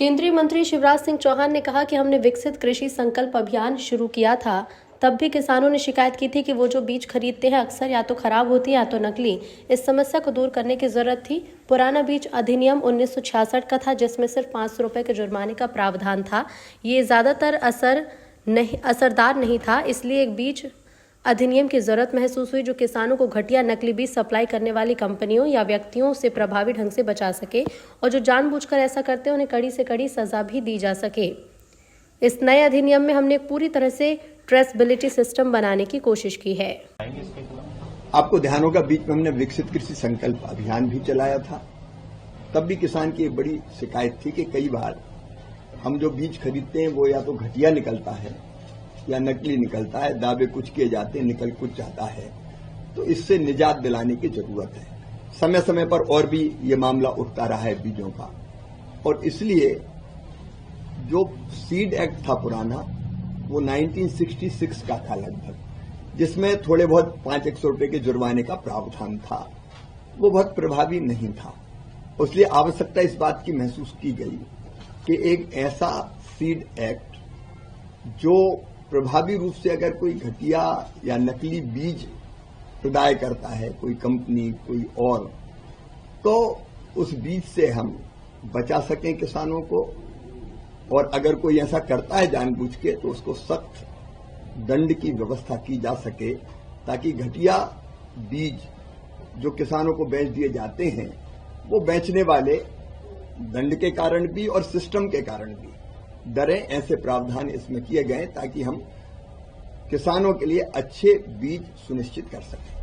केंद्रीय मंत्री शिवराज सिंह चौहान ने कहा कि हमने विकसित कृषि संकल्प अभियान शुरू किया था, तब भी किसानों ने शिकायत की थी कि वो जो बीज खरीदते हैं अक्सर या तो खराब होती है या तो नकली। इस समस्या को दूर करने की जरूरत थी। पुराना बीज अधिनियम 1966 का था, जिसमें सिर्फ 500 रुपए के जुर्माने का प्रावधान था। ये ज्यादातर असरदार नहीं था, इसलिए एक बीज अधिनियम की जरूरत महसूस हुई जो किसानों को घटिया नकली बीज सप्लाई करने वाली कंपनियों या व्यक्तियों से प्रभावी ढंग से बचा सके, और जो जानबूझकर ऐसा करते हैं उन्हें कड़ी से कड़ी सजा भी दी जा सके। इस नए अधिनियम में हमने पूरी तरह से ट्रेसेबिलिटी सिस्टम बनाने की कोशिश की है। आपको ध्यान होगा, बीच में हमने विकसित कृषि संकल्प अभियान भी चलाया था। तब भी किसान की एक बड़ी शिकायत थी कि कई बार हम जो बीज खरीदते हैं वो या तो घटिया निकलता है या नकली निकलता है, दावे कुछ किए जाते हैं, निकल कुछ जाता है। तो इससे निजात दिलाने की जरूरत है। समय समय पर और भी ये मामला उठता रहा है बीजों का, और इसलिए जो सीड एक्ट था पुराना, वो 1966 का था लगभग, जिसमें थोड़े बहुत 500 रुपए के जुर्माने का प्रावधान था। वो बहुत प्रभावी नहीं था। इसलिए आवश्यकता इस बात की महसूस की गई कि एक ऐसा सीड एक्ट जो प्रभावी रूप से अगर कोई घटिया या नकली बीज प्रदाय करता है, कोई कंपनी कोई और, तो उस बीज से हम बचा सकें किसानों को, और अगर कोई ऐसा करता है जानबूझ के तो उसको सख्त दंड की व्यवस्था की जा सके, ताकि घटिया बीज जो किसानों को बेच दिए जाते हैं वो बेचने वाले दंड के कारण भी और सिस्टम के कारण भी डरें। ऐसे प्रावधान इसमें किए गए ताकि हम किसानों के लिए अच्छे बीज सुनिश्चित कर सकें।